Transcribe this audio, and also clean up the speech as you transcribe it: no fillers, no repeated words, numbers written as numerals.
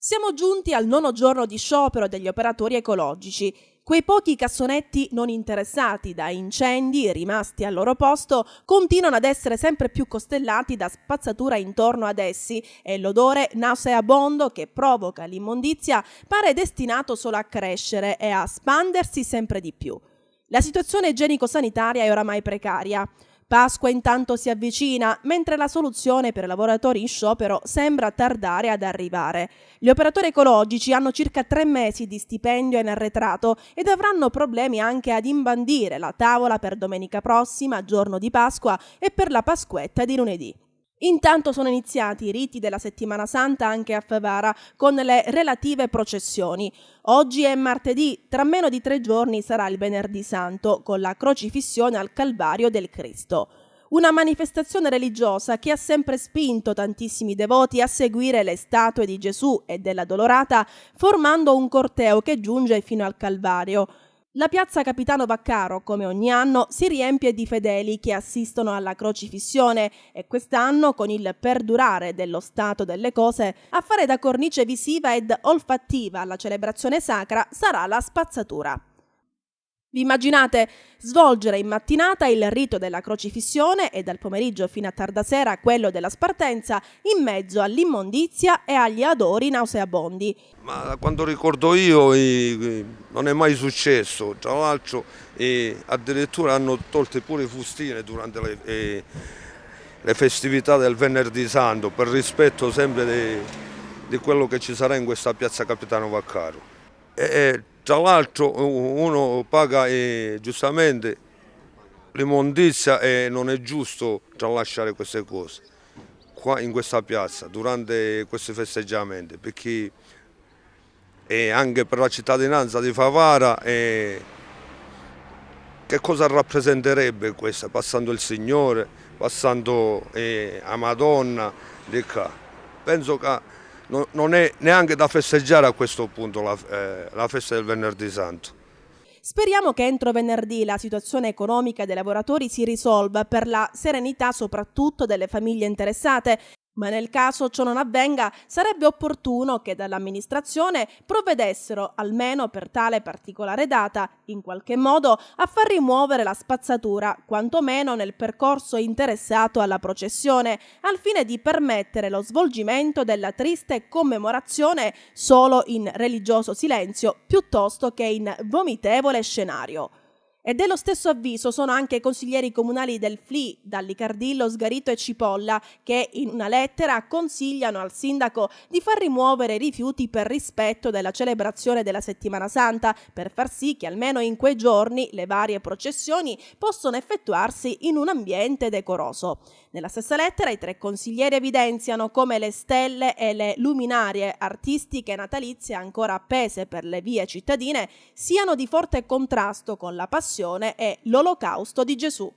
Siamo giunti al 9° giorno di sciopero degli operatori ecologici. Quei pochi cassonetti non interessati da incendi rimasti al loro posto continuano ad essere sempre più costellati da spazzatura intorno ad essi e l'odore nauseabondo che provoca l'immondizia pare destinato solo a crescere e a spandersi sempre di più. La situazione igienico-sanitaria è oramai precaria. Pasqua intanto si avvicina, mentre la soluzione per i lavoratori in sciopero sembra tardare ad arrivare. Gli operatori ecologici hanno circa 3 mesi di stipendio in arretrato ed avranno problemi anche ad imbandire la tavola per domenica prossima, giorno di Pasqua, e per la Pasquetta di lunedì. Intanto sono iniziati i riti della Settimana Santa anche a Favara, con le relative processioni. Oggi è martedì, tra meno di 3 giorni sarà il Venerdì Santo, con la crocifissione al Calvario del Cristo. Una manifestazione religiosa che ha sempre spinto tantissimi devoti a seguire le statue di Gesù e della Dolorata, formando un corteo che giunge fino al Calvario. La piazza Capitano Vaccaro, come ogni anno, si riempie di fedeli che assistono alla crocifissione e quest'anno, con il perdurare dello stato delle cose, a fare da cornice visiva ed olfattiva alla celebrazione sacra sarà la spazzatura. Vi immaginate svolgere in mattinata il rito della crocifissione e dal pomeriggio fino a tarda sera quello della spartenza in mezzo all'immondizia e agli odori nauseabondi. Ma da quando ricordo io non è mai successo, tra l'altro addirittura hanno tolto pure i fustini durante le festività del Venerdì Santo per rispetto sempre di quello che ci sarà in questa piazza Capitano Vaccaro. Tra l'altro uno paga giustamente l'immondizia e non è giusto tralasciare queste cose qua in questa piazza durante questi festeggiamenti, perché anche per la cittadinanza di Favara che cosa rappresenterebbe questa? Passando il Signore, passando a Madonna di qua. Penso che non è neanche da festeggiare a questo punto la festa del Venerdì Santo. Speriamo che entro venerdì la situazione economica dei lavoratori si risolva per la serenità soprattutto delle famiglie interessate, ma nel caso ciò non avvenga sarebbe opportuno che dall'amministrazione provvedessero, almeno per tale particolare data, in qualche modo a far rimuovere la spazzatura, quantomeno nel percorso interessato alla processione, al fine di permettere lo svolgimento della triste commemorazione solo in religioso silenzio piuttosto che in vomitevole scenario. E dello stesso avviso sono anche i consiglieri comunali del FLI, Dallicardillo, Sgarito e Cipolla, che in una lettera consigliano al sindaco di far rimuovere i rifiuti per rispetto della celebrazione della Settimana Santa, per far sì che almeno in quei giorni le varie processioni possano effettuarsi in un ambiente decoroso. Nella stessa lettera i 3 consiglieri evidenziano come le stelle e le luminarie artistiche natalizie ancora appese per le vie cittadine siano di forte contrasto con la passione e l'olocausto di Gesù.